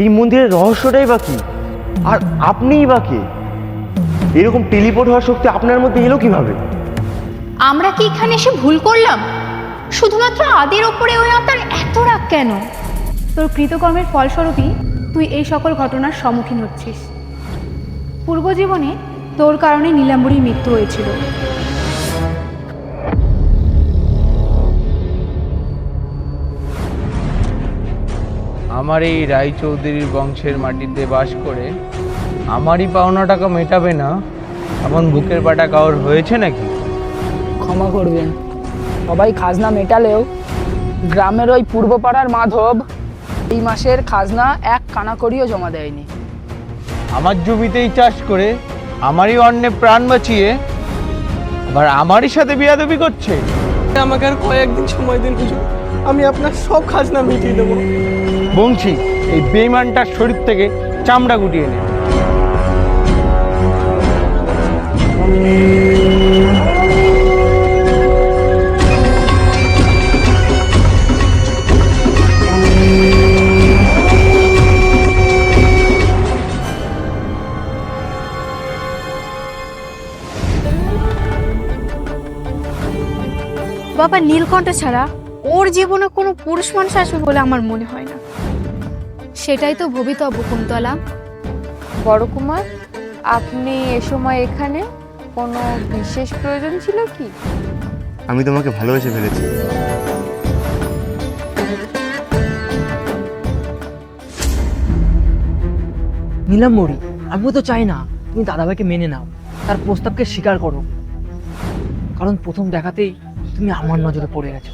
এই মন্দিরের রহস্যটাই বা কি, আর আপনিই বা কে? এরকম টেলিপোর্ট হওয়ার শক্তি আপনার মধ্যে এলো কিভাবে? আমরা কি এখানে এসে ভুল করলাম? শুধুমাত্র আদির ওপরে ওই আত্মার এত রাগ কেন? তোর কৃতকর্মের ফলস্বরূপই তুই এই সকল ঘটনার সম্মুখীন হচ্ছিস। পূর্বজীবনে তোর কারণে নীলাম্বরীর মৃত্যু হয়েছিল। আমার এই রায়চৌধুরীর বংশের মাটিতে বাস করে আমারই পাওনা টাকা মেটাবে না এমন বুকের পাটা কাউর হয়েছে নাকি? ক্ষমা করবেন, সবাই খাজনা মেটালেও গ্রামের ওই পূর্বপাড়ার মাধব এই মাসের খাজনা এক কানাকড়িও জমা দেয়নি। আমার জমিতেই চাষ করে আমারই অন্নে প্রাণ বাঁচিয়ে আবার আমারই সাথে বিয়াদবি করছে। আমাকে আর কয়েকদিন সময় দিন হুজুর, আমি আপনার সব খাজনা মিটিয়ে দেবো। বংশী, এই বেঈমানটার শরীর থেকে চামড়া গুটিয়ে নে। বাবা নীলকণ্ঠ ছাড়া ওর জীবনে কোনো পুরুষ মানুষ আসবে বলে আমার মনে হয় না। সেটাই তো ভবিতব্য কুন্তলা। বড় কুমার, আপনি এ সময় এখানে কোনো বিশেষ প্রয়োজন ছিল কি? আমি তোমাকে ভালোবেসে ফেলেছি। নীলাম্বরী, আমিও তো চাই না তুমি দাদাভাইকে মেনে নাও, তার প্রস্তাবকে স্বীকার করো, কারণ প্রথম দেখাতেই তুমি আমার নজরে পড়ে গেছো।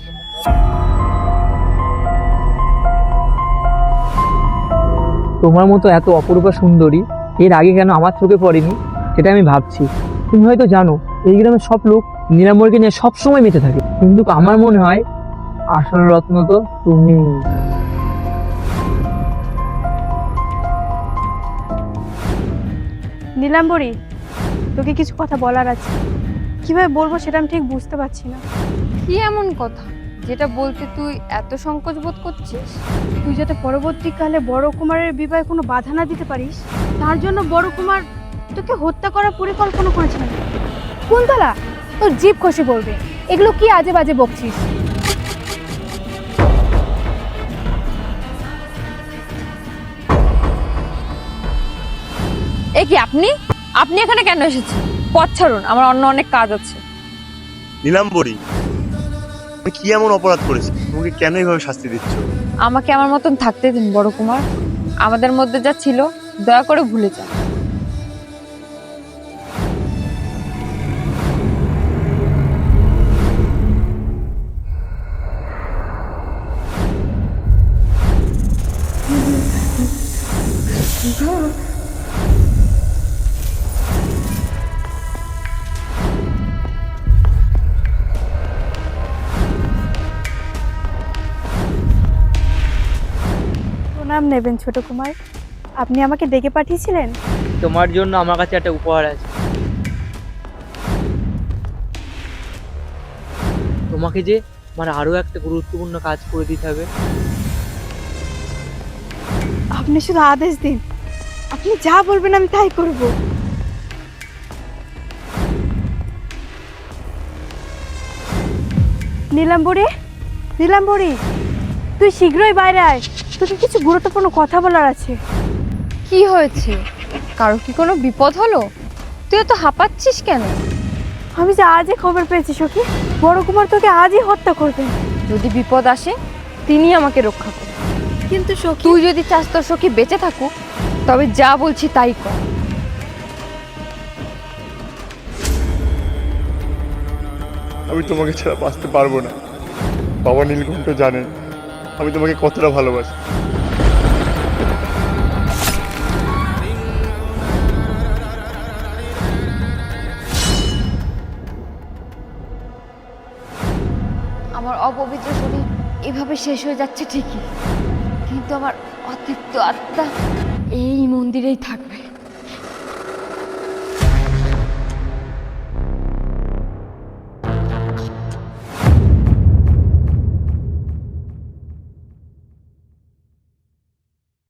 তোমার মতো এত অপরূপা সুন্দরী এর আগে কেন আমার চোখে পড়েনি সেটা আমি ভাবছি। তুমি হয়তো জানো এই গ্রামের সব লোক নীলাম্বরীকে নিয়ে সবসময় মেতে থাকে, কিন্তু আমার মনে হয় আসল রত্ন তো তুমি। নীলাম্বরী, তোকে কিছু কথা বলার আছে, কিভাবে বলবো সেটা আমি ঠিক বুঝতে পারছি না। কি এমন কথা যেটা বলতে তুই এত সংকোচ বোধ করছিস? তুই যাতে পরবর্তীকালে বড় কুমারের বিবাহে কোনো বাধা না দিতে পারিস, তার জন্য বড় কুমার তোকে হত্যা করার পরিকল্পনা করেছিলেন। কুন্তলা, তোর জিভ খসে পড়বে, এগুলো কি আজে বাজে বকছিস? এ কি আপনি আপনি এখানে কেন এসেছেন? পথ ছাড়ুন, আমার অন্য অনেক কাজ আছে। নীলাম্বরী, আমি কি এমন অপরাধ করেছি? তোমাকে কেন এইভাবে শাস্তি দিচ্ছ? আমাকে আমার মতন থাকতে দিন বড় কুমার। আমাদের মধ্যে যা ছিল দয়া করে ভুলে যান। প্রণাম নেবেন ছোট কুমার, আপনি আমাকে ডেকে পাঠিয়েছিলেন? তোমার জন্য আমার কাছে একটা উপহার আছে। তোমাকে যে আমার আরো একটা গুরুত্বপূর্ণ কাজ করে দিতে হবে। আপনি শুধু আদেশ দিন, আপনি যা বলবেন আমি তাই করব। নীলাম্বরী, নীলাম্বরী, তুই শীঘ্রই বাইরে আয়, তোকে কিছু গুরুত্বপূর্ণ কথা বলার আছে। কি হয়েছে? কারো কি কোনো বিপদ হলো? তুই তো হাঁপাচ্ছিস কেন? আমি যে আজই খবর পেয়েছি সখী, বড় কুমার তোকে আজই হত্যা করবেন। যদি বিপদ আসে তিনি আমাকে রক্ষা করবেন, কিন্তু সখী, তুই যদি চাস তোর সখী বেঁচে থাকুক তবে যা বলছি তাই কর। আমি তোমাকে ছাড়া বাঁচতে পারবো না। বাবা নীলকণ্ঠ জানেন আমি তোমাকে কতটা ভালোবাসি। আমার অপবিত্র শরীর এভাবে শেষ হয়ে যাচ্ছে ঠিকই, কিন্তু আমার অতৃপ্ত আত্মা এই মন্দিরেই থাকবে।